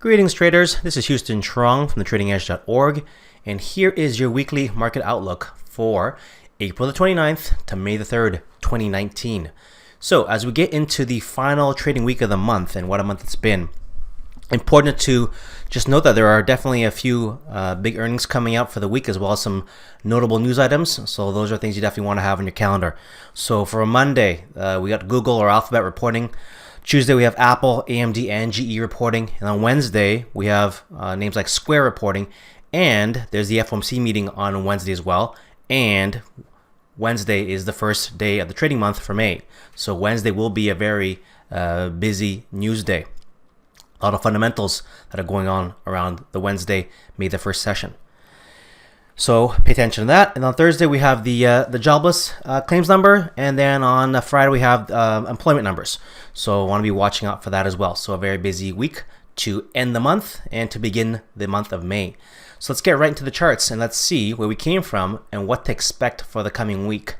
Greetings traders, this is Houston Trong from thetradingedge.org, and here is your weekly market outlook for April the 29th to May the 3rd, 2019. So as we get into the final trading week of the month, and what a month it's been, important to just note that there are definitely a few big earnings coming out for the week, as well as some notable news items. So those are things you definitely want to have on your calendar. So for Monday, we got Google or Alphabet reporting. Tuesday, we have Apple, AMD, and GE reporting. And on Wednesday, we have names like Square reporting. And there's the FOMC meeting on Wednesday as well. And Wednesday is the first day of the trading month for May. So Wednesday will be a very busy news day. A lot of fundamentals that are going on around the Wednesday, May the 1st session. So pay attention to that. And on Thursday, we have the jobless claims number. And then on Friday, we have employment numbers. So I want to be watching out for that as well. So a very busy week to end the month and to begin the month of May. So let's get right into the charts and let's see where we came from and what to expect for the coming week.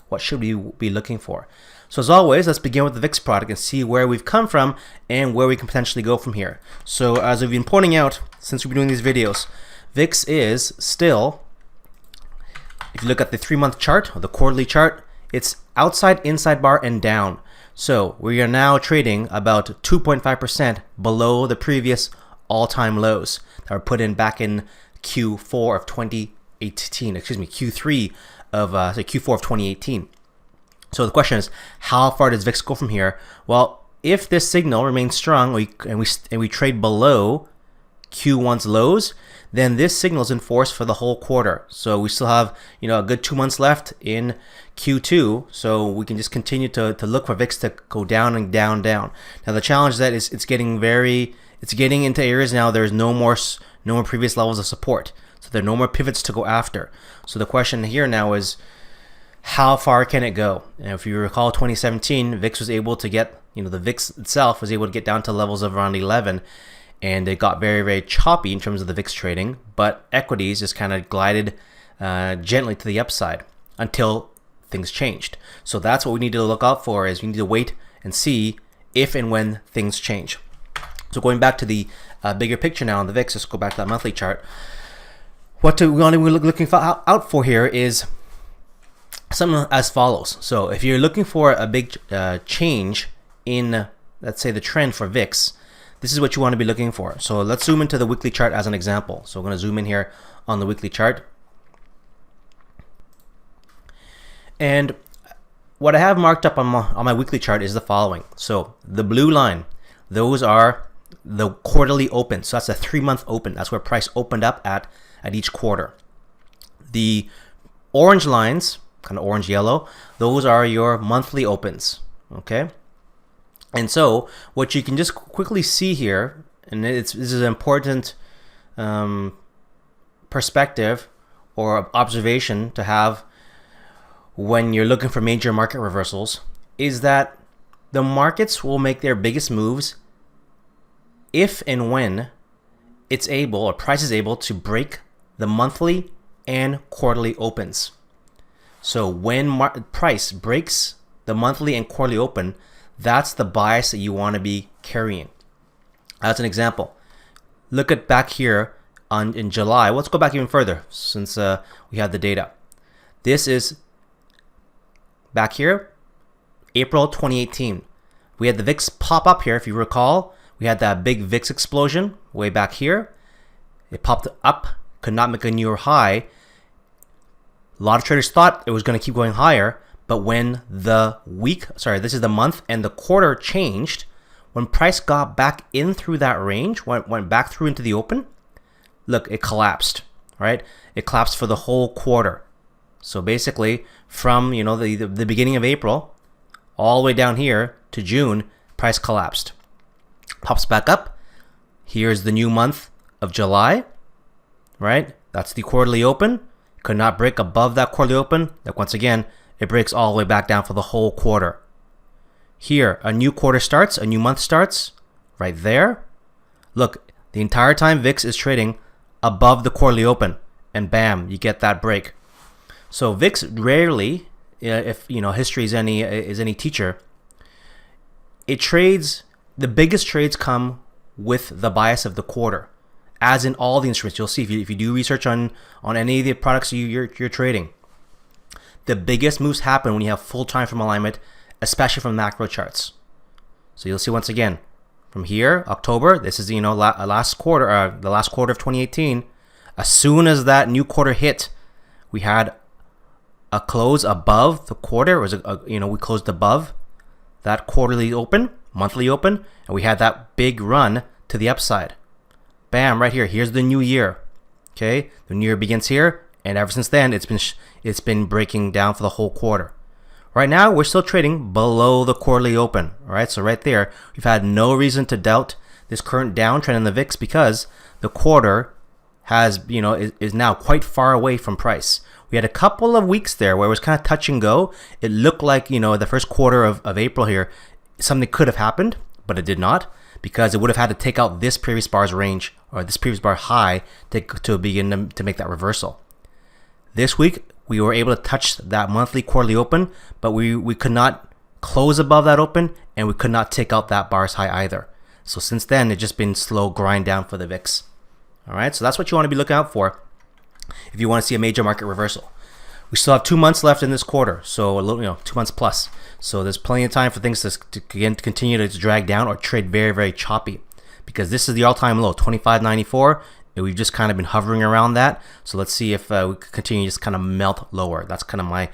What should we be looking for? So as always, let's begin with the VIX product and see where we've come from and where we can potentially go from here. So as we've been pointing out since we've been doing these videos, VIX is still, if you look at the 3-month chart or the quarterly chart, it's outside, inside bar, and down. So we are now trading about 2.5% below the previous all-time lows that were put in back in Q4 of 2018. Excuse me, Q4 of 2018. So the question is, how far does VIX go from here? Well, if this signal remains strong and we trade below Q1's lows, then this signal is in force for the whole quarter. So we still have a good 2 months left in Q2, so we can just continue to look for VIX to go down and down. Now the challenge is that it's getting into areas now. There's no more previous levels of support, so there are no more pivots to go after. So the question here now is, how far can it go? And if you recall 2017, VIX was able to get, the VIX itself was able to get down to levels of around 11. And it got very, very choppy in terms of the VIX trading, but equities just kind of glided gently to the upside until things changed. So that's what we need to look out for, is we need to wait and see if and when things change. So going back to the bigger picture now on the VIX, let's go back to that monthly chart. What we want to be looking out for here is something as follows. So if you're looking for a big change in, let's say, the trend for VIX, this is what you want to be looking for. So let's zoom into the weekly chart as an example. So we're going to zoom in here on the weekly chart. And what I have marked up on my weekly chart is the following. So the blue line, those are the quarterly open. So that's a 3-month open. That's where price opened up at each quarter. The orange lines, kind of orange yellow, those are your monthly opens. Okay. And so what you can just quickly see here, and this is an important perspective or observation to have when you're looking for major market reversals, is that the markets will make their biggest moves if and when it's able, or price is able, to break the monthly and quarterly opens. So when price breaks the monthly and quarterly open, that's the bias that you want to be carrying. As an example, look at back here in July. Let's go back even further since we have the data. This is back here, April 2018. We had the VIX pop up here. If you recall, we had that big VIX explosion way back here. It popped up, could not make a new high. A lot of traders thought it was going to keep going higher. But when this is the month and the quarter changed, when price got back in through that range, went back through into the open, look, it collapsed, right? It collapsed for the whole quarter. So basically from, the beginning of April all the way down here to June, price collapsed. Pops back up. Here's the new month of July, right? That's the quarterly open. Could not break above that quarterly open. Like once again, it breaks all the way back down for the whole quarter. Here, a new quarter starts, a new month starts, right there. Look, the entire time VIX is trading above the quarterly open, and bam, you get that break. So VIX rarely, if history is any teacher, it trades. The biggest trades come with the bias of the quarter, as in all the instruments. You'll see if you do research on any of the products you're trading, the biggest moves happen when you have full time frame alignment, especially from macro charts. So you'll see once again from here, October. This is the last quarter of 2018. As soon as that new quarter hit, we had a close above the quarter. It was we closed above that quarterly open, monthly open, and we had that big run to the upside. Bam, right here. Here's the new year. Okay, the new year begins here, and ever since then, it's been breaking down for the whole quarter. Right now, we're still trading below the quarterly open. All right, so right there, we've had no reason to doubt this current downtrend in the VIX because the quarter has, is now quite far away from price. We had a couple of weeks there where it was kind of touch and go. It looked like, the first quarter of April here, something could have happened, but it did not, because it would have had to take out this previous bar's range or this previous bar high to begin to make that reversal. This week, we were able to touch that monthly quarterly open, but we could not close above that open, and we could not take out that bar's high either. So since then, it's just been slow grind down for the VIX. All right, so that's what you want to be looking out for if you want to see a major market reversal. We still have 2 months left in this quarter, so 2 months plus. So there's plenty of time for things to continue to drag down or trade very, very choppy, because this is the all-time low, 25.94. We've just kind of been hovering around that. So let's see if we could continue to just kind of melt lower. That's kind of my,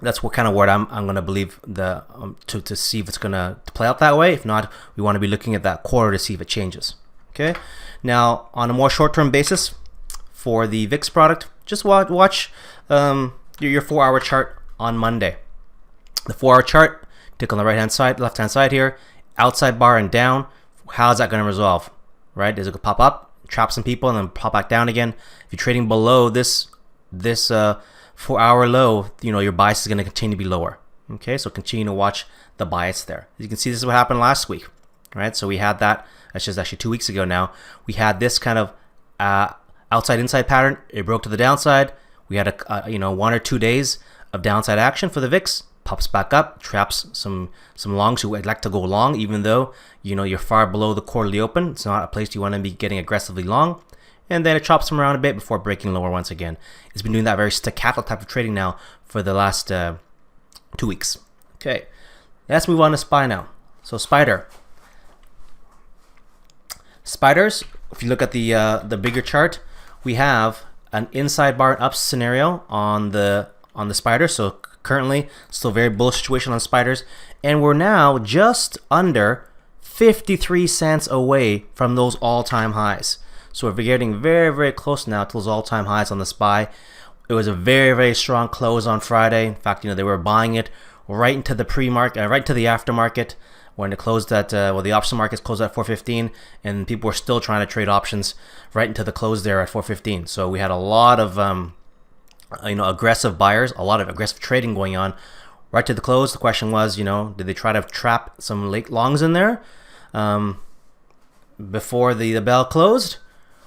that's what kind of word I'm going to believe to see if it's going to play out that way. If not, we want to be looking at that quarter to see if it changes. Okay. Now, on a more short-term basis for the VIX product, just watch your 4-hour chart on Monday. The 4-hour chart, click on the right-hand side, left-hand side here, outside bar and down. How's that going to resolve? Right? Does it pop up, trap some people, and then pop back down again? If you're trading below this 4-hour low, your bias is going to continue to be lower. Okay, so continue to watch the bias there. You can see this is what happened last week. Right? So we had that. That's just actually 2 weeks ago now. We had this kind of outside-inside pattern. It broke to the downside. We had 1 or 2 days of downside action for the VIX. Pops back up, traps some longs who would like to go long, even though you're far below the quarterly open. It's not a place you want to be getting aggressively long. And then it chops them around a bit before breaking lower once again. It's been doing that very staccato type of trading now for the last 2 weeks. Okay, let's move on to SPY now. So spiders, if you look at the bigger chart, we have an inside bar and up scenario on the spider. So currently, still very bullish situation on spiders, and we're now just under 53 cents away from those all-time highs. So we're getting very, very close now to those all-time highs on the SPY. It was a very, very strong close on Friday. In fact, they were buying it right into the pre-market, right to the aftermarket, when it closed at the option markets closed at 415, and people were still trying to trade options right into the close there at 415. So we had a lot of aggressive buyers, a lot of aggressive trading going on right to the close. The question was, did they try to trap some late longs in there before the bell closed,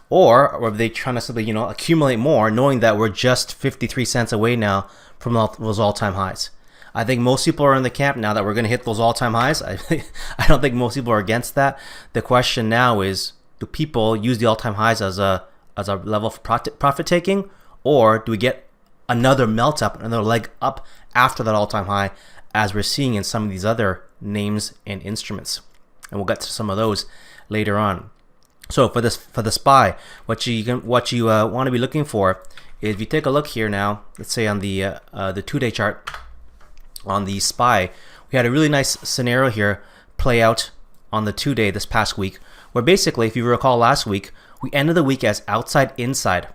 or were they trying to simply accumulate more, knowing that we're just 53 cents away now from those all-time highs? I think most people are in the camp now that we're going to hit those all-time highs. I don't think most people are against that. The question now is, do people use the all-time highs as a level of profit taking, or do we get another melt up, another leg up after that all-time high, as we're seeing in some of these other names and instruments? And we'll get to some of those later on. So for the SPY, what you want to be looking for is, if you take a look here now, let's say on the 2-day chart on the SPY, we had a really nice scenario here play out on the 2-day this past week, where basically, if you recall last week, we ended the week as outside inside.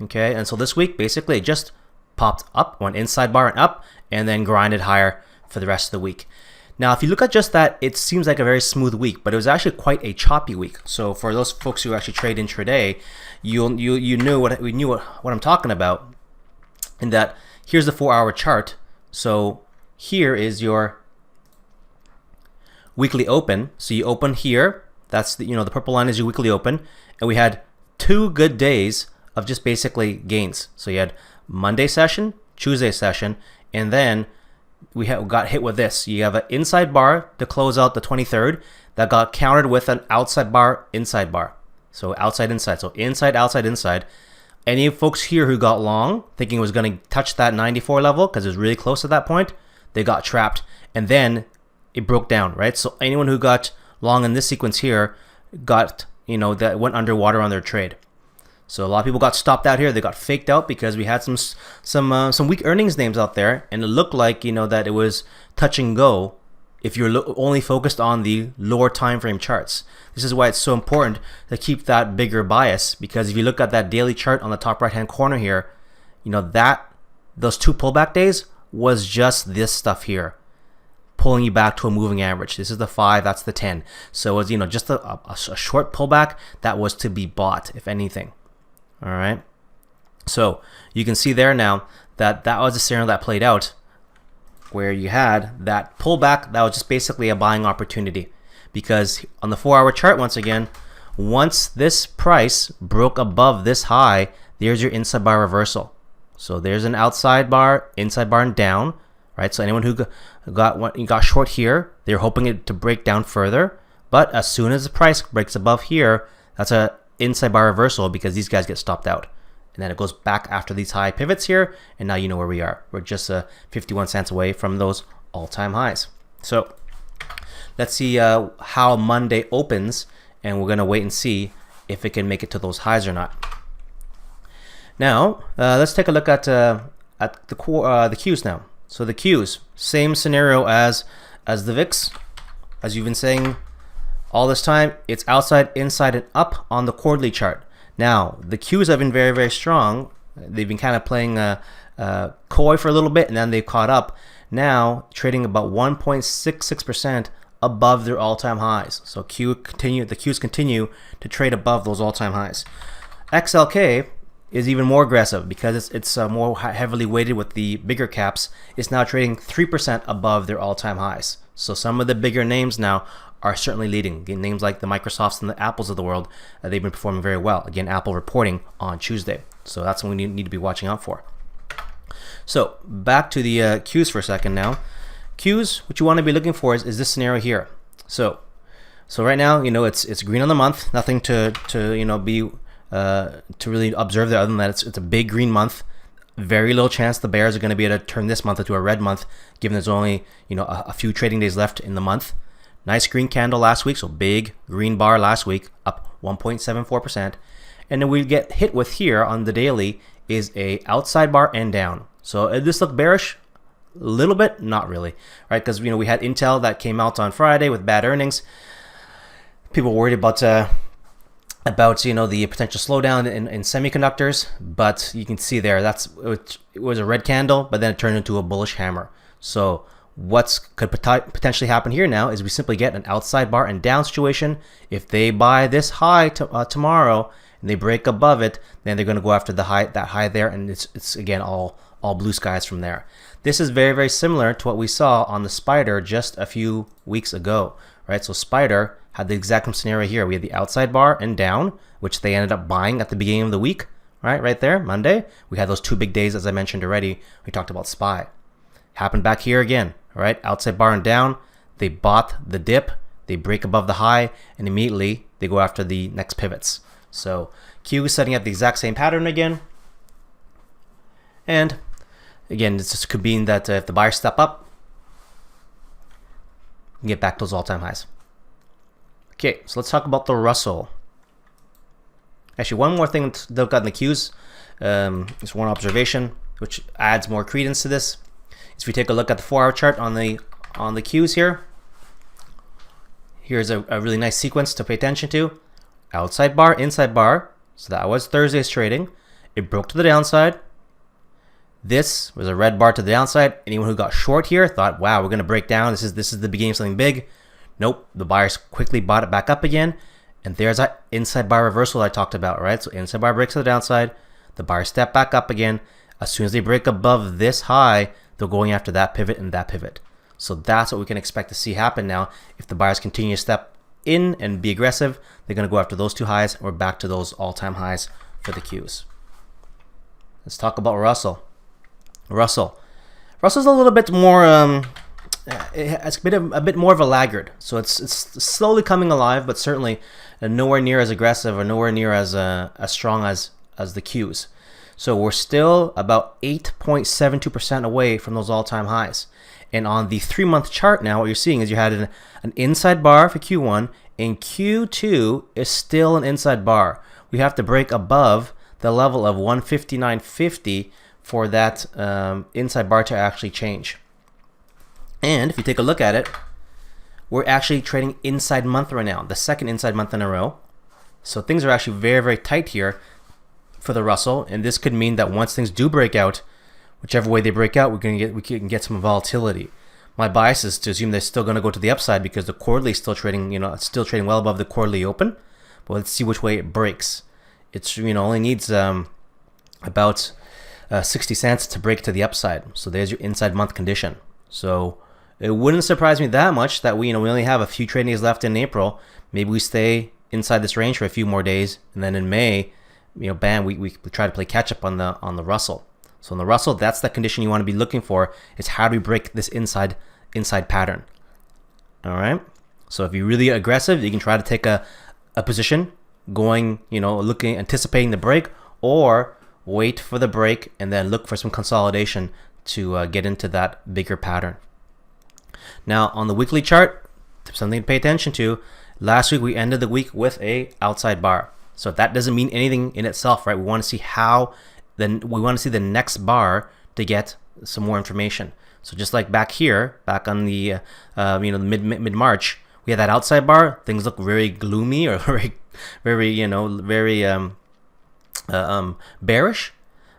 Okay, and so this week basically it just popped up, went inside bar and up, and then grinded higher for the rest of the week. Now, if you look at just that, it seems like a very smooth week, but it was actually quite a choppy week. So for those folks who actually trade intraday, you knew what I'm talking about. In that, here's the 4-hour chart. So here is your weekly open. So you open here. That's the purple line is your weekly open, and we had 2 good days of just basically gains. So you had Monday session, Tuesday session, and then we got hit with this. You have an inside bar to close out the 23rd that got countered with an outside bar, inside bar. So outside, inside. So inside, outside, inside. Any folks here who got long, thinking it was going to touch that 94 level because it was really close at that point, they got trapped. And then it broke down, right? So anyone who got long in this sequence here got, that went underwater on their trade. So a lot of people got stopped out here. They got faked out because we had some weak earnings names out there, and it looked like that it was touch and go if you're only focused on the lower time frame charts. This is why it's so important to keep that bigger bias, because if you look at that daily chart on the top right hand corner here, those two pullback days was just this stuff here, pulling you back to a moving average. This is the 5, that's the 10. So it was just a short pullback that was to be bought, if anything. All right, so you can see there now that was a scenario that played out, where you had that pullback that was just basically a buying opportunity, because on the 4-hour chart, once again, once this price broke above this high, there's your inside bar reversal. So there's an outside bar, inside bar, and down, right? So anyone who got short here, they're hoping it to break down further, but as soon as the price breaks above here, that's a inside bar reversal, because these guys get stopped out, and then it goes back after these high pivots here, and now you know where we are. We're just 51 cents away from those all-time highs. So let's see how Monday opens, and we're gonna wait and see if it can make it to those highs or not. Now let's take a look at the Qs now. So the Qs, same scenario as the VIX, as you've been saying all this time. It's outside, inside, and up on the quarterly chart. Now, the Qs have been very, very strong. They've been kind of playing coy for a little bit, and then they've caught up. Now, trading about 1.66% above their all-time highs. So the Qs continue to trade above those all-time highs. XLK is even more aggressive, because it's more heavily weighted with the bigger caps. It's now trading 3% above their all-time highs. So some of the bigger names now are certainly leading. Names like the Microsofts and the Apples of the world, they've been performing very well. Again, Apple reporting on Tuesday. So that's what we need to be watching out for. So back to the Qs for a second now. Qs, what you want to be looking for is this scenario here. So right now, it's green on the month. Nothing to really observe there, other than that it's a big green month. Very little chance the bears are going to be able to turn this month into a red month, given there's only a few trading days left in the month. Nice green candle last week, so big green bar last week, up 1.74%. And then we get hit with here on the daily is a outside bar and down. So this look bearish? A little bit, not really, right? Because we had Intel that came out on Friday with bad earnings. People worried about the potential slowdown in semiconductors, but you can see there it was a red candle, but then it turned into a bullish hammer. So what could potentially happen here now is we simply get an outside bar and down situation. If they buy this high tomorrow and they break above it, then they're going to go after that high there, and it's again all blue skies from there. This is very, very similar to what we saw on the Spider just a few weeks ago, right? So Spider had the exact same scenario here. We had the outside bar and down, which they ended up buying at the beginning of the week, right there, Monday. We had those two big days, as I mentioned already. We talked about SPY. Happened back here again, right? Outside bar and down. They bought the dip. They break above the high, and immediately they go after the next pivots. So Q is setting up the exact same pattern again. And again, this just could mean that if the buyers step up, we can get back those all-time highs. Okay, so let's talk about the Russell. Actually, one more thing to look at in the Qs, just one observation, which adds more credence to this. If we take a look at the 4-hour chart on the Qs here, here's a really nice sequence to pay attention to. Outside bar, inside bar. So that was Thursday's trading. It broke to the downside. This was a red bar to the downside. Anyone who got short here thought, wow, we're going to break down. This is the beginning of something big. Nope, the buyers quickly bought it back up again. And there's that inside bar reversal I talked about, right? So inside bar breaks to the downside. The buyers step back up again. As soon as they break above this high, they're going after that pivot and that pivot. So that's what we can expect to see happen now. If the buyers continue to step in and be aggressive, they're going to go after those two highs, and we're back to those all-time highs for the Qs. Let's talk about Russell. Russell Russell's a little bit more, it's a bit more of a laggard. So it's slowly coming alive, but certainly nowhere near as aggressive or nowhere near as strong as the Qs. So we're still about 8.72% away from those all-time highs. And on the 3-month chart now, what you're seeing is you had an inside bar for Q1, and Q2 is still an inside bar. We have to break above the level of 159.50 for that inside bar to actually change. And if you take a look at it, we're actually trading inside month right now, the second inside month in a row. So things are actually very, very tight here for the Russell, and this could mean that once things do break out, whichever way they break out, we can get some volatility. My bias is to assume they're still going to go to the upside because the quarterly is still trading, it's still trading well above the quarterly open. But let's see which way it breaks. It's only needs about 60 cents to break to the upside. So there's your inside month condition. So it wouldn't surprise me that much that we only have a few trading days left in April. Maybe we stay inside this range for a few more days, and then in May, bam, we try to play catch up on the Russell. So in the Russell, that's the condition you want to be looking for, is how do we break this inside pattern. All right. So if you're really aggressive, you can try to take a position going, anticipating the break, or wait for the break and then look for some consolidation to get into that bigger pattern. Now on the weekly chart, something to pay attention to. Last week we ended the week with a outside bar. So that doesn't mean anything in itself, right? We want to see we want to see the next bar to get some more information. So just like back here, back on the mid March, we had that outside bar. Things look very gloomy or very bearish.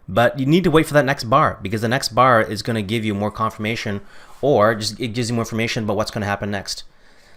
But you need to wait for that next bar, because the next bar is going to give you more confirmation, or just it gives you more information about what's going to happen next.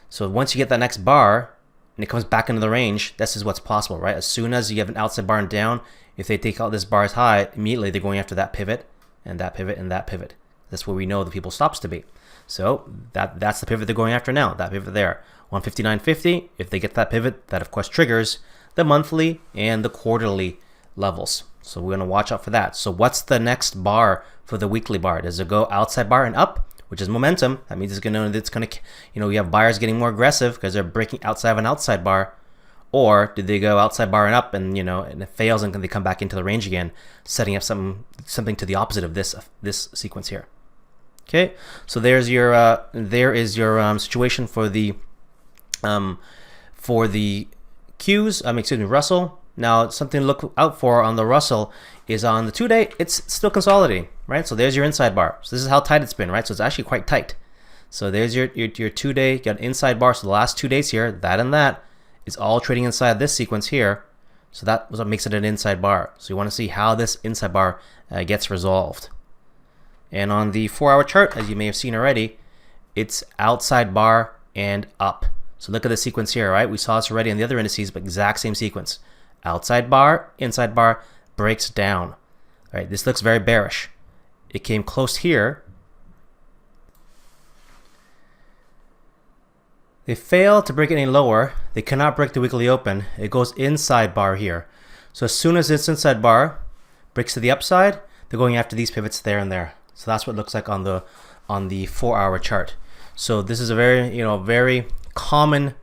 So once you get that next bar and it comes back into the range, this is what's possible, right? As soon as you have an outside bar and down, if they take out this bar as high, immediately they're going after that pivot and that pivot and that pivot. That's where we know the people stops to be. So that's the pivot they're going after now, that pivot there. 159.50, if they get that pivot, that of course triggers the monthly and the quarterly levels. So we're going to watch out for that. So what's the next bar for the weekly bar? Does it go outside bar and up, which is momentum? That means it's going to, you have buyers getting more aggressive because they're breaking outside of an outside bar. Or did they go outside bar and up, and and it fails, and they come back into the range again, setting up something to the opposite of this sequence here? Okay, so there is your situation for the Qs. Russell. Now something to look out for on the Russell is on the 2-day. It's still consolidating, right? So there's your inside bar. So this is how tight it's been, right? So it's actually quite tight. So there's your 2-day. You got an inside bar. So the last 2 days here, that and that, is all trading inside this sequence here. So that was what makes it an inside bar. So you want to see how this inside bar gets resolved. And on the 4-hour chart, as you may have seen already, it's outside bar and up. So look at the sequence here, right? We saw this already on the other indices, but exact same sequence. Outside bar, inside bar, breaks down. All right, this looks very bearish. It came close here. They fail to break it any lower. They cannot break the weekly open. It goes inside bar here. So as soon as this inside bar breaks to the upside, they're going after these pivots there and there. So that's what it looks like on the 4-hour chart. So this is a very common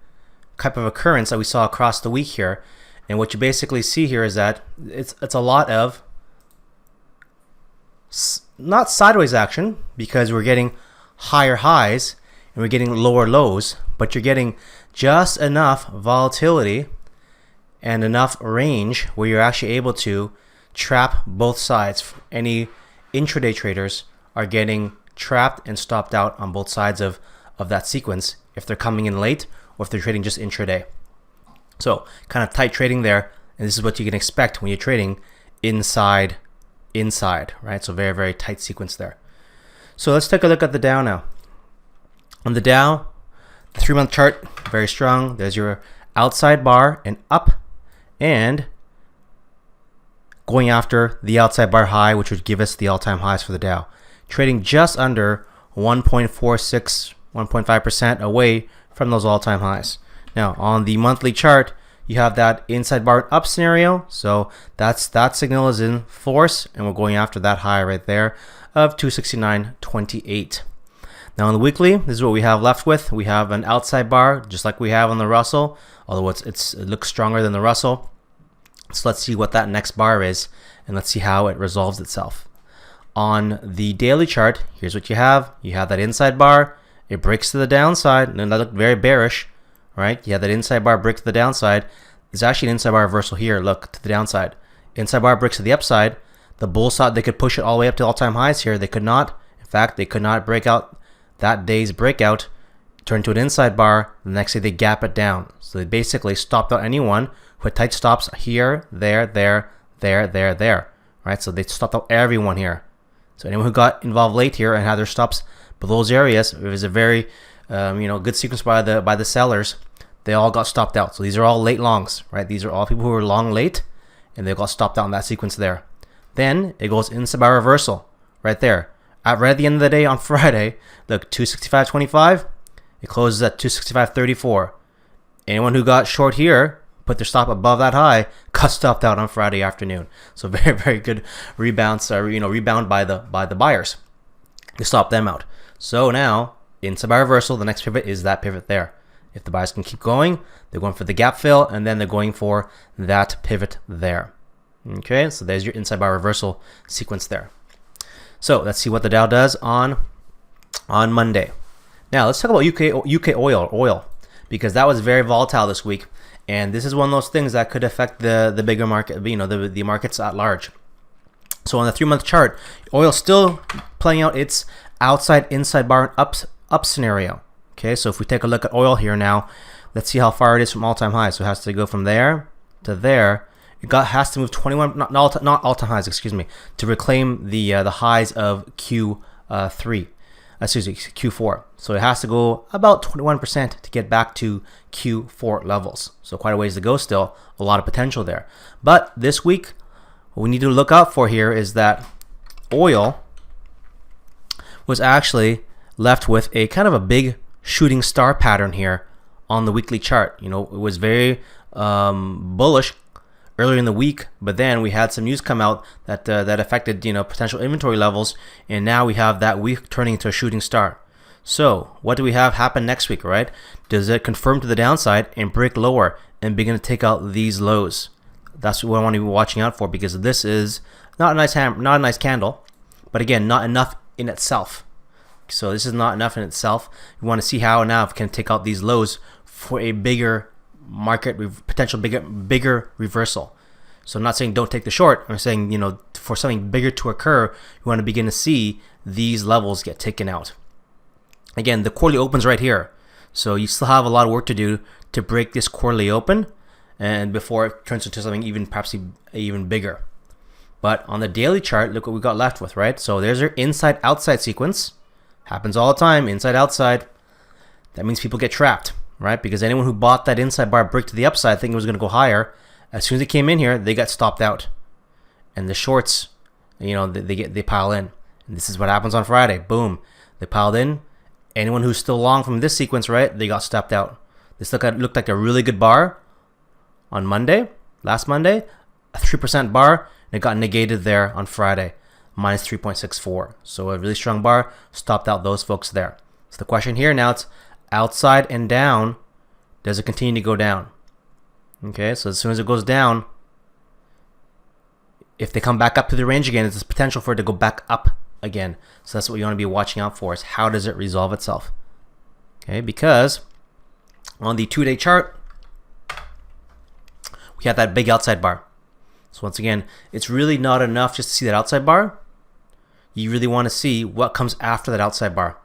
type of occurrence that we saw across the week here. And what you basically see here is that it's a lot of not sideways action, because we're getting higher highs and we're getting lower lows, but you're getting just enough volatility and enough range where you're actually able to trap both sides. Any intraday traders are getting trapped and stopped out on both sides of that sequence if they're coming in late or if they're trading just intraday. So kind of tight trading there, and this is what you can expect when you're trading inside, right? So very, very tight sequence there. So let's take a look at the Dow now. On the Dow, the 3-month chart, very strong. There's your outside bar and up, and going after the outside bar high, which would give us the all-time highs for the Dow. Trading just under 1.46, 1.5% away from those all-time highs. Now, on the monthly chart, you have that inside bar up scenario. So that signal is in force, and we're going after that high right there of 269.28. Now on the weekly, this is what we have left with. We have an outside bar, just like we have on the Russell, although it looks stronger than the Russell. So let's see what that next bar is, and let's see how it resolves itself. On the daily chart, here's what you have. You have that inside bar. It breaks to the downside, and that looked very bearish, right? You have that inside bar break to the downside. There's actually an inside bar reversal here. Look, to the downside. Inside bar breaks to the upside. The bulls thought they could push it all the way up to all-time highs here. They could not. In fact, they could not break out that day's breakout. Turn to an inside bar. The next day, they gap it down. So they basically stopped out anyone who had tight stops here, there, right? So they stopped out everyone here. So anyone who got involved late here and had their stops below those areas, it was a very good sequence by the sellers. They all got stopped out. So these are all late longs, right? These are all people who were long late, and they got stopped out in that sequence there. Then it goes inside bar reversal right there. Right at the end of the day on Friday, look, 265.25. It closes at 265.34. Anyone who got short here, put their stop above that high, got stopped out on Friday afternoon. So very, very good rebounds, rebound by the buyers. They stopped them out. So now, inside bar reversal, the next pivot is that pivot there. If the buyers can keep going, they're going for the gap fill, and then they're going for that pivot there. Okay, so there's your inside bar reversal sequence there. So let's see what the Dow does on Monday. Now let's talk about UKOIL, because that was very volatile this week, and this is one of those things that could affect the bigger market, the markets at large. So on the 3-month chart, oil still playing out its outside inside bar up scenario. Okay, so if we take a look at oil here now, let's see how far it is from all-time highs. So it has to go from there to there. Has to move 21, not all-time highs, excuse me, to reclaim the highs of Q4. So it has to go about 21% to get back to Q4 levels. So quite a ways to go still, a lot of potential there. But this week, what we need to look out for here is that oil was actually left with a kind of a big shooting star pattern here on the weekly chart. It was very bullish earlier in the week, but then we had some news come out that affected potential inventory levels, and now we have that week turning into a shooting star. So what do we have happen next week, right? Does it confirm to the downside and break lower and begin to take out these lows? That's what I want to be watching out for, because this is not a nice candle, but again, not enough in itself. So this is not enough in itself. We want to see how now it can take out these lows for a bigger market, potential bigger reversal. So I'm not saying don't take the short. I'm saying, for something bigger to occur, you want to begin to see these levels get taken out. Again, the quarterly opens right here. So you still have a lot of work to do to break this quarterly open, and before it turns into something perhaps even bigger. But on the daily chart, look what we got left with, right? So there's our inside-outside sequence. Happens all the time, inside-outside. That means people get trapped, right? Because anyone who bought that inside bar break to the upside thinking it was going to go higher, as soon as it came in here, they got stopped out. And the shorts, they pile in. And this is what happens on Friday. Boom. They piled in. Anyone who's still long from this sequence, right, they got stopped out. This looked like a really good bar on last Monday, a 3% bar, and it got negated there on Friday, minus 3.64. So a really strong bar stopped out those folks there. So the question here now, it's outside and down, does it continue to go down? Okay, so as soon as it goes down, if they come back up to the range again, there's potential for it to go back up again. So that's what you want to be watching out for, is how does it resolve itself? Okay, because on the 2-day chart, we have that big outside bar. So once again, it's really not enough just to see that outside bar. You really want to see what comes after that outside bar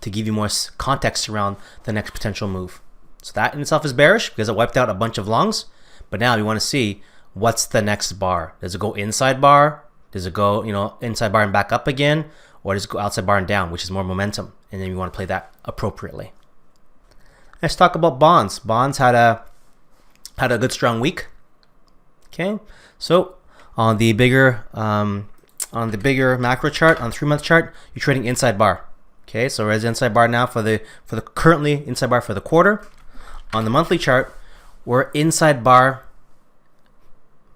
to give you more context around the next potential move. So that in itself is bearish because it wiped out a bunch of longs. But now we want to see what's the next bar. Does it go inside bar? Does it go, inside bar and back up again? Or does it go outside bar and down, which is more momentum? And then we want to play that appropriately. Let's talk about bonds. Bonds had a good strong week. Okay, so on the bigger macro chart, on the 3-month chart, you're trading inside bar. Okay, so there's inside bar now for the currently inside bar for the quarter. On the monthly chart, we're inside bar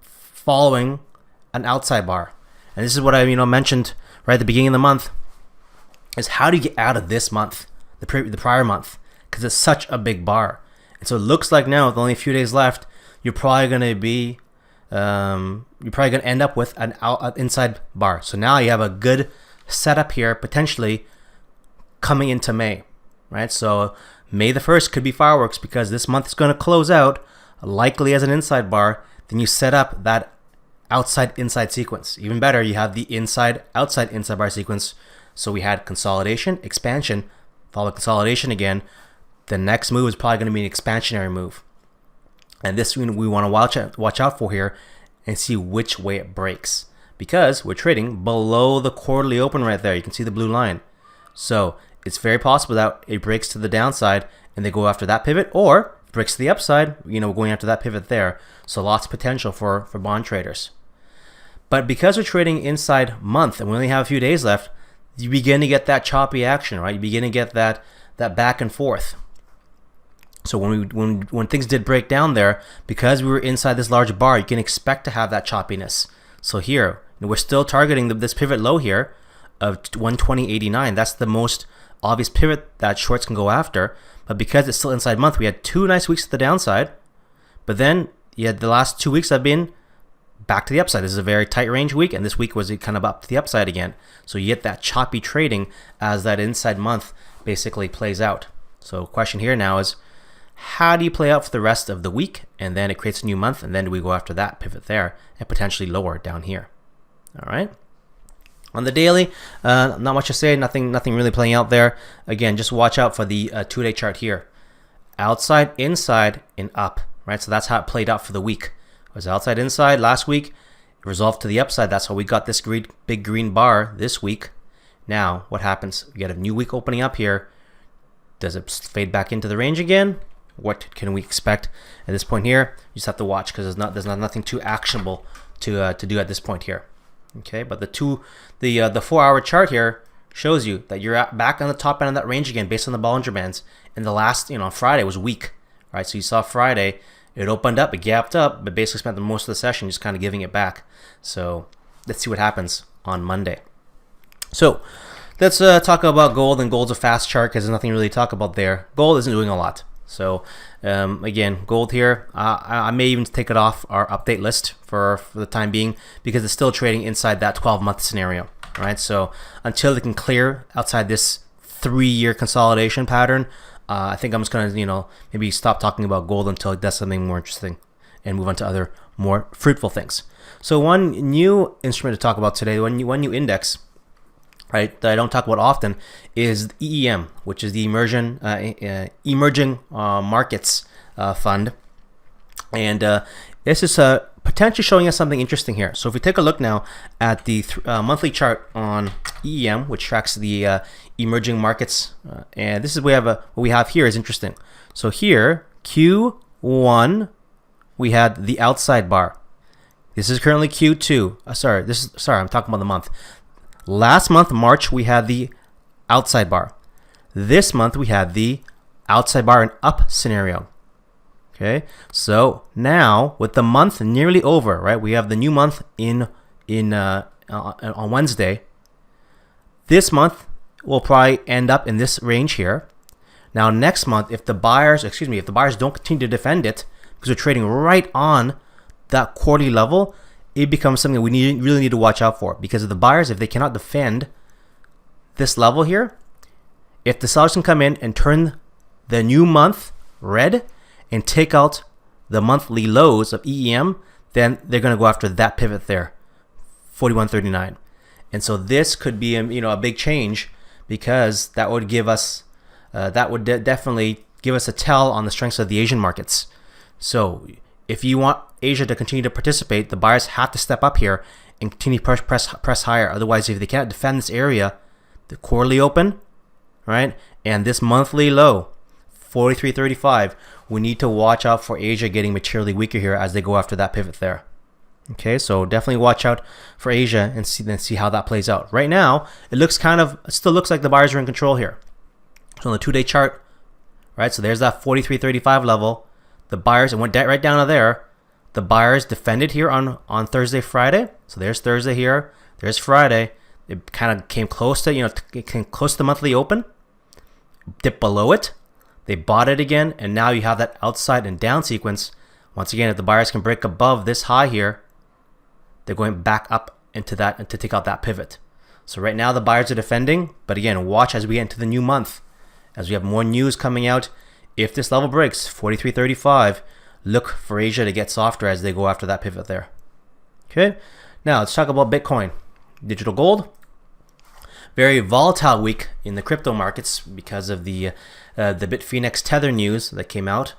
following an outside bar. And this is what I mentioned right at the beginning of the month, is how do you get out of this month, the prior month, because it's such a big bar. And so it looks like now with only a few days left, you're probably going to end up with an inside bar. So now you have a good setup here potentially coming into May, right? So May the 1st could be fireworks because this month is going to close out likely as an inside bar. Then you set up that outside inside sequence. Even better, you have the inside outside inside bar sequence. So we had consolidation, expansion, follow consolidation again. The next move is probably going to be an expansionary move. And this we want to watch out for here and see which way it breaks, because we're trading below the quarterly open right there. You can see the blue line. So it's very possible that it breaks to the downside and they go after that pivot, or it breaks to the upside, we're going after that pivot there. So lots of potential for bond traders. But because we're trading inside month and we only have a few days left, you begin to get that choppy action, right? You begin to get that back and forth. So when things did break down there, because we were inside this large bar, you can expect to have that choppiness. So here, we're still targeting this pivot low here of 120.89. That's the most obvious pivot that shorts can go after. But because it's still inside month, we had 2 nice weeks to the downside. But then you had the last 2 weeks have been back to the upside. This is a very tight range week, and this week was kind of up to the upside again. So you get that choppy trading as that inside month basically plays out. So question here now is, how do you play out for the rest of the week? And then it creates a new month, and then we go after that pivot there and potentially lower down here. All right. On the daily, not much to say. Nothing really playing out there. Again, just watch out for the 2-day chart here. Outside, inside, and up. Right. So that's how it played out for the week. It was outside, inside last week. It resolved to the upside. That's how we got this big green bar this week. Now, what happens? We get a new week opening up here. Does it fade back into the range again? What can we expect at this point here? You just have to watch, because there's nothing too actionable to do at this point here. Okay, but the 4-hour chart here shows you that you're back on the top end of that range again based on the Bollinger Bands. And the last, on Friday was weak, right? So you saw Friday, it opened up, it gapped up, but basically spent the most of the session just kind of giving it back. So let's see what happens on Monday. So let's talk about gold, and gold's a fast chart because there's nothing really to talk about there. Gold isn't doing a lot. So again, gold here, I may even take it off our update list for the time being, because it's still trading inside that 12-month scenario, right? So until they can clear outside this 3-year consolidation pattern, I think I'm just going to, maybe stop talking about gold until it does something more interesting and move on to other more fruitful things. So one new instrument to talk about today, one new index, right, that I don't talk about often, is EEM, which is the Emerging Markets Fund. And this is potentially showing us something interesting here. So if we take a look now at the monthly chart on EEM, which tracks the emerging markets, and this is what we have here is interesting. So here, Q1, we had the outside bar. This is currently Q2. I'm talking about the month. Last month, March, we had the outside bar. This month, we had the outside bar and up scenario. Okay, so now with the month nearly over, right? We have the new month on Wednesday. This month will probably end up in this range here. Now next month, if the buyers don't continue to defend it, because they're trading right on that quarterly level, it becomes something we really need to watch out for, because of the buyers, if they cannot defend this level here, if the sellers can come in and turn the new month red and take out the monthly lows of EEM, then they're going to go after that pivot there, 41.39. And so this could be a big change, because that would give us definitely give us a tell on the strengths of the Asian markets. So if you want Asia to continue to participate, the buyers have to step up here and continue to press higher. Otherwise, if they can't defend this area, the quarterly open, right, and this monthly low, 43.35, we need to watch out for Asia getting materially weaker here as they go after that pivot there. Okay, so definitely watch out for Asia and see how that plays out. Right now, it still looks like the buyers are in control here. So on the 2-day chart, right, so there's that 43.35 level. the buyers, it went right down to there. The buyers defended here on Thursday, Friday. So there's Thursday here. There's Friday. It kind of came close to, it came close to the monthly open. Dipped below it. They bought it again. And now you have that outside and down sequence. Once again, if the buyers can break above this high here, they're going back up into that and to take out that pivot. So right now the buyers are defending. But again, watch as we get into the new month. As we have more news coming out. If this level breaks, 43.35, look for Asia to get softer as they go after that pivot there. Okay, now let's talk about Bitcoin. Digital gold. Very volatile week in the crypto markets because of the BitFinex Tether news that came out.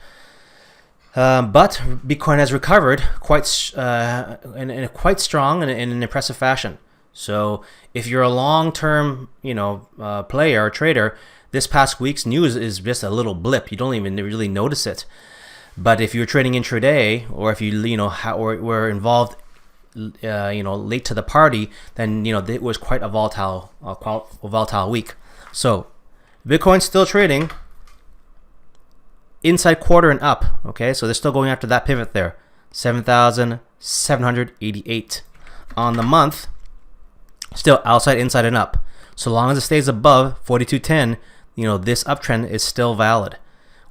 But Bitcoin has recovered quite in a quite strong and in an impressive fashion. So if you're a long-term player or trader, this past week's news is just a little blip. You don't even really notice it. But if you're trading intraday, or if you were involved, late to the party, then it was quite a volatile week. So Bitcoin's still trading inside quarter and up. Okay, so they're still going after that pivot there, 7,788 on the month. Still outside, inside, and up. So long as it stays above 42.10. This uptrend is still valid.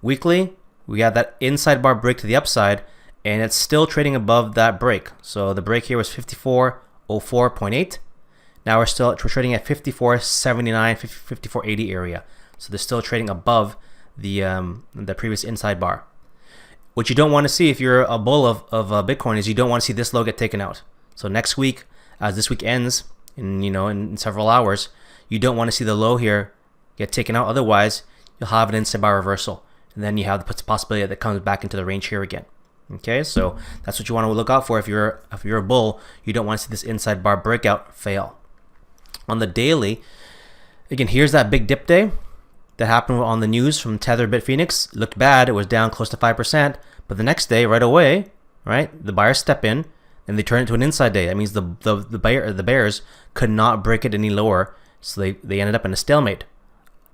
Weekly, we have that inside bar break to the upside, and it's still trading above that break. So the break here was 5404.8. Now we're trading at 5479, 5480 area. So they're still trading above the previous inside bar. What you don't want to see if you're a bull of Bitcoin is you don't want to see this low get taken out. So next week, as this week ends in several hours, you don't want to see the low here get taken out. Otherwise, you'll have an inside bar reversal, and then you have the possibility that it comes back into the range here again. Okay, so that's what you want to look out for. If you're a bull, you don't want to see this inside bar breakout fail. On the daily, again, here's that big dip day that happened on the news from Tether Bitfinex. Looked bad. It was down close to 5%, but the next day, right away, the buyers step in and they turn it to an inside day. That means the bears could not break it any lower, so they ended up in a stalemate.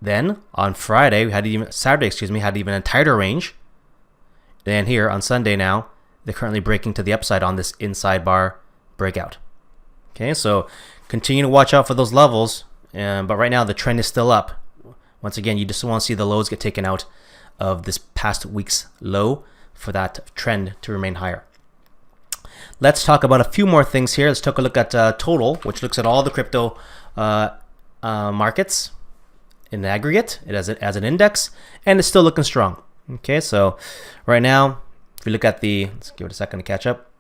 Then on Saturday, we had even a tighter range. Then here on Sunday now, they're currently breaking to the upside on this inside bar breakout. Okay, so continue to watch out for those levels. But right now the trend is still up. Once again, you just want to see the lows get taken out of this past week's low for that trend to remain higher. Let's talk about a few more things here. Let's take a look at Total, which looks at all the crypto markets in aggregate. It has it as an index, and it's still looking strong. Okay, so right now, if you look at let's give it a second to catch up.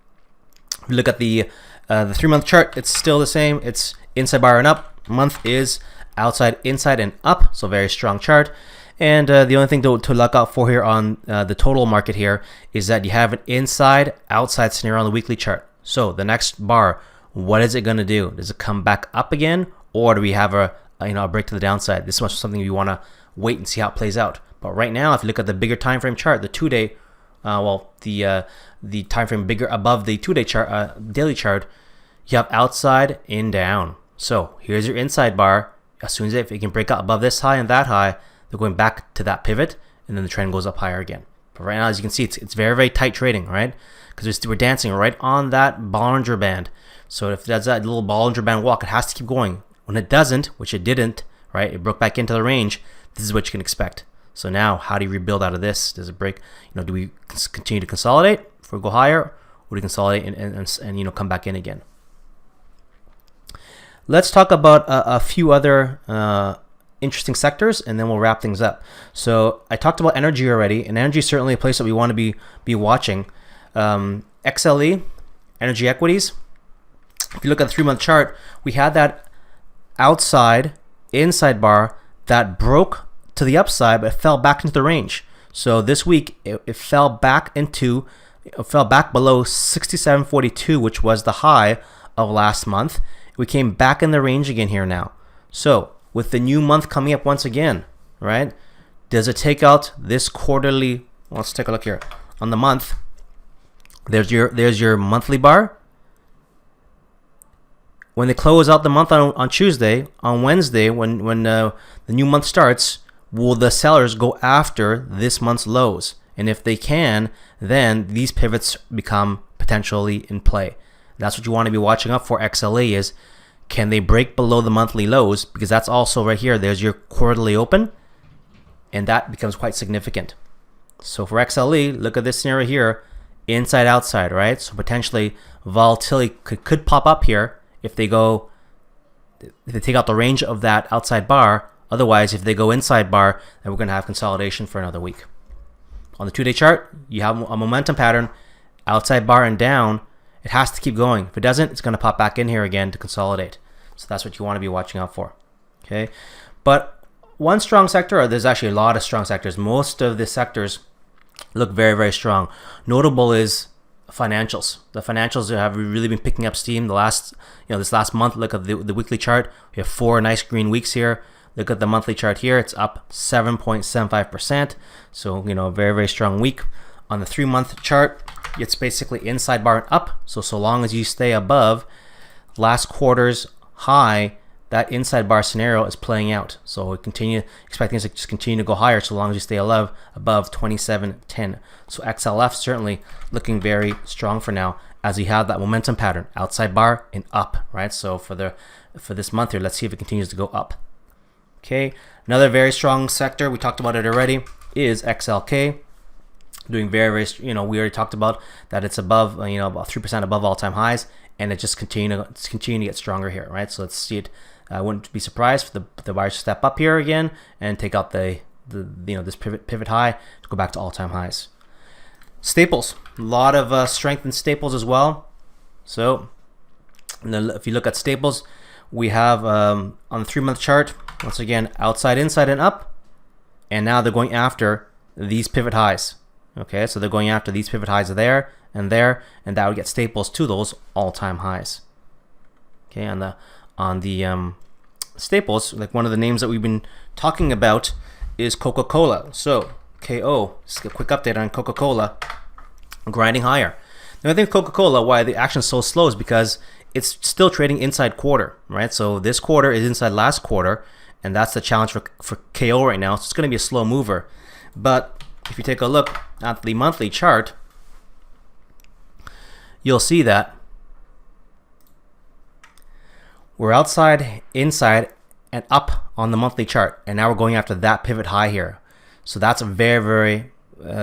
If you look at the 3-month chart, it's still the same. It's inside bar and up. Month is outside, inside, and up. So very strong chart. And the only thing to look out for here on the Total market here is that you have an inside, outside scenario on the weekly chart. So the next bar, what is it going to do? Does it come back up again, or do we have a break to the downside? This is something you want to wait and see how it plays out. But right now, if you look at the bigger time frame chart, the 2-day, the time frame bigger above the 2-day chart, daily chart, you have outside and down. So here's your inside bar. As soon as if it can break out above this high and that high, they're going back to that pivot, and then the trend goes up higher again. But right now, as you can see, it's very, very tight trading, right? Because we're dancing right on that Bollinger Band. So if it does that little Bollinger Band walk, it has to keep going. When it doesn't, which it didn't, right? It broke back into the range. This is what you can expect. So now, how do you rebuild out of this? Does it break? Do we continue to consolidate if we go higher, or do we consolidate and come back in again? Let's talk about a few other interesting sectors, and then we'll wrap things up. So I talked about energy already, and energy is certainly a place that we want to be watching. XLE, energy equities. If you look at the 3-month chart, we had that outside, inside bar that broke to the upside, but it fell back into the range. So this week it fell back below 67.42, which was the high of last month. We came back in the range again here now. So with the new month coming up once again, right? Does it take out this quarterly? Well, let's take a look here on the month. There's your monthly bar. When they close out the month on Tuesday, on Wednesday, when the new month starts, will the sellers go after this month's lows? And if they can, then these pivots become potentially in play. That's what you want to be watching up for. XLA is, can they break below the monthly lows? Because that's also right here. There's your quarterly open, and that becomes quite significant. So for XLE, look at this scenario here, inside outside, right? So potentially volatility could pop up here if they take out the range of that outside bar. Otherwise, if they go inside bar, then we're going to have consolidation for another week. On the 2-day chart, you have a momentum pattern, outside bar and down. It has to keep going. If it doesn't, it's going to pop back in here again to consolidate. So that's what you want to be watching out for. Okay, but one strong sector, or there's actually a lot of strong sectors. Most of the sectors look very, very strong. Notable is financials. The financials have really been picking up steam this last month. Look at the weekly chart. We have 4 nice green weeks here. Look at the monthly chart here. It's up 7.75%. So, very, very strong week. On the 3-month chart, it's basically inside bar and up. So long as you stay above last quarter's high, that inside bar scenario is playing out. So we expecting this to just continue to go higher so long as you stay above 27.10. So XLF certainly looking very strong for now, as we have that momentum pattern, outside bar and up, right? So for this month here, let's see if it continues to go up. Okay, another very strong sector, we talked about it already, is XLK. Doing very, very, we already talked about that it's above, about 3% above all-time highs, and it's continuing to get stronger here, right? So let's see it. I wouldn't be surprised for the buyers to step up here again and take out this pivot high to go back to all-time highs. Staples, a lot of strength in staples as well. So if you look at staples, we have on the 3-month chart, once again, outside, inside, and up, and now they're going after these pivot highs. Okay, so they're going after these pivot highs there, and that would get staples to those all-time highs. Okay, on the staples, like one of the names that we've been talking about is Coca-Cola. So KO, just a quick update on Coca-Cola, grinding higher. Now I think Coca-Cola, why the action is so slow is because it's still trading inside quarter, right? So this quarter is inside last quarter, and that's the challenge for KO right now. So it's going to be a slow mover. But if you take a look at the monthly chart, you'll see that we're outside, inside, and up on the monthly chart, and now we're going after that pivot high here. So that's a very, very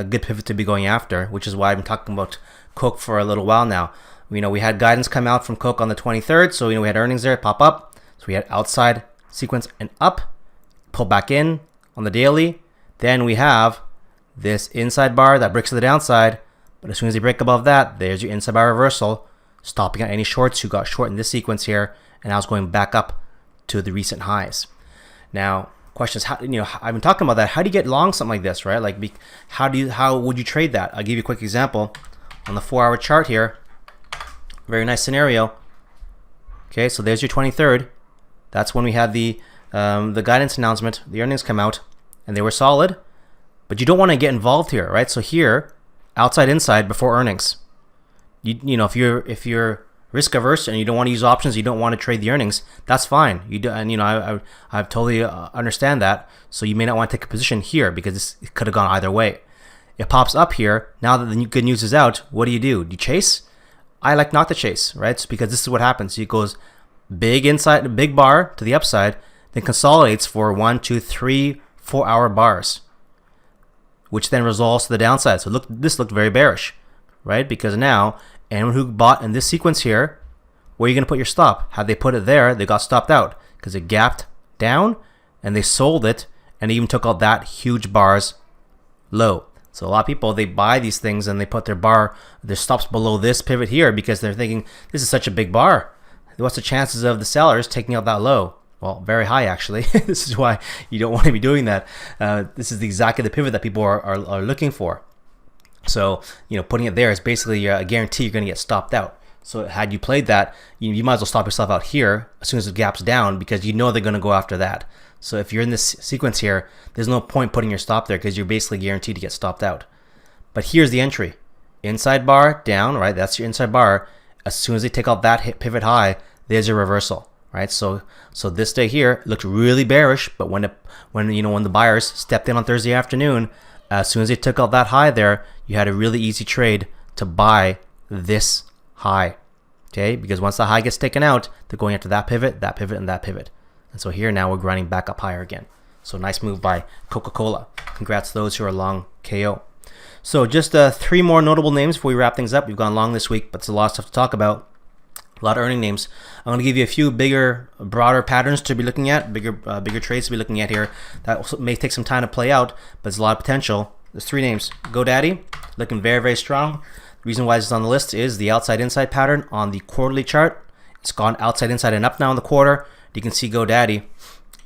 good pivot to be going after, which is why I've been talking about Coke for a little while now. We had guidance come out from Coke on the 23rd, so we had earnings there pop up. So we had outside sequence and up, pull back in on the daily. Then we have this inside bar that breaks to the downside, but as soon as they break above that, there's your inside bar reversal, stopping out any shorts who got short in this sequence here, and now it's going back up to the recent highs. Now, questions, I've been talking about that. How do you get long something like this, right? Like, how would you trade that? I'll give you a quick example on the 4-hour chart here. Very nice scenario. Okay, so there's your 23rd. That's when we had the guidance announcement. The earnings come out, and they were solid. But you don't want to get involved here, right? So here, outside, inside before earnings. If you're risk averse and you don't want to use options, you don't want to trade the earnings, that's fine. I totally understand that. So you may not want to take a position here because it could have gone either way. It pops up here. Now that the good news is out, what do? Do you chase? I like not to chase, right? It's because this is what happens. It goes big inside, big bar to the upside, then consolidates for 1, 2, 3, 4-hour bars, which then resolves to the downside. So this looked very bearish, right? Because now anyone who bought in this sequence here, where are you going to put your stop? Had they put it there, they got stopped out because it gapped down and they sold it and even took out that huge bars low. So a lot of people, they buy these things and they put their stops below this pivot here because they're thinking this is such a big bar. What's the chances of the sellers taking out that low? Well, very high actually. This is why you don't want to be doing that. This is exactly the pivot that people are looking for. So putting it there is basically a guarantee you're going to get stopped out. So had you played that, you might as well stop yourself out here as soon as it gaps down because you know they're going to go after that. So if you're in this sequence here, there's no point putting your stop there because you're basically guaranteed to get stopped out. But here's the entry. Inside bar down, right? That's your inside bar. As soon as they take out that pivot high, there's your reversal, right? So this day here looked really bearish, but when the buyers stepped in on Thursday afternoon, as soon as they took out that high there, you had a really easy trade to buy this high. Okay, because once the high gets taken out, they're going after that pivot, and that pivot. And so here now we're grinding back up higher again. So nice move by Coca-Cola. Congrats to those who are long KO. So just 3 more notable names before we wrap things up. We've gone long this week, but it's a lot of stuff to talk about. A lot of earning names. I'm going to give you a few bigger, broader patterns to be looking at, bigger trades to be looking at here. That may take some time to play out, but there's a lot of potential. There's 3 names. GDDY, looking very, very strong. The reason why it's on the list is the outside-inside pattern on the quarterly chart. It's gone outside, inside, and up now in the quarter. You can see GDDY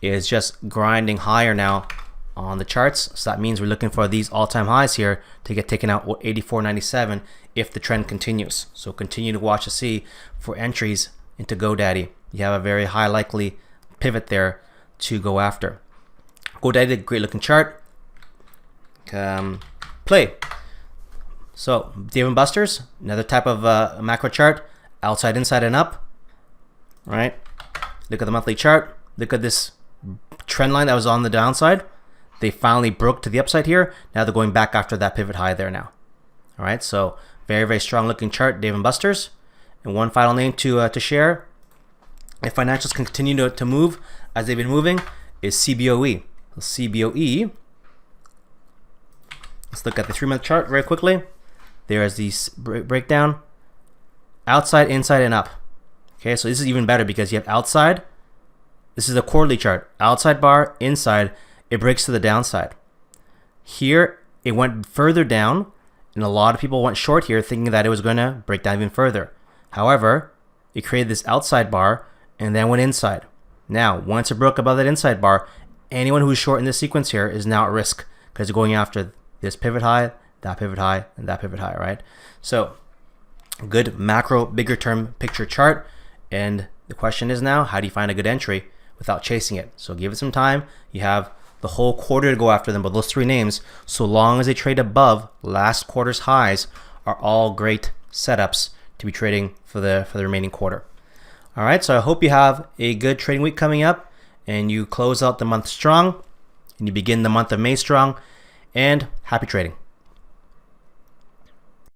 is just grinding higher now on the charts. So that means we're looking for these all-time highs here to get taken out 84.97 if the trend continues. So continue to watch to see for entries into GDDY. You have a very high likely pivot there to go after. GDDY did a great looking chart. Play. So Dave & Buster's, another type of macro chart, outside, inside, and up. Right? Look at the monthly chart. Look at this trend line that was on the downside. They finally broke to the upside here. Now they're going back after that pivot high there now. All right, so very, very strong looking chart, Dave & Buster's. And one final name to share, if financials continue to move as they've been moving, is CBOE. CBOE, let's look at the 3-month chart very quickly. There is the breakdown, outside, inside, and up. Okay, so this is even better because you have outside. This is a quarterly chart. Outside bar, inside, it breaks to the downside. Here, it went further down, and a lot of people went short here thinking that it was going to break down even further. However, it created this outside bar and then went inside. Now, once it broke above that inside bar, anyone who's short in this sequence here is now at risk because they're going after this pivot high, that pivot high, and that pivot high, right? So, good macro, bigger term picture chart. And the question is now, how do you find a good entry without chasing it? So give it some time. You have the whole quarter to go after them, but those 3 names, so long as they trade above last quarter's highs, are all great setups to be trading for the remaining quarter. All right, so I hope you have a good trading week coming up, and you close out the month strong, and you begin the month of May strong, and happy trading.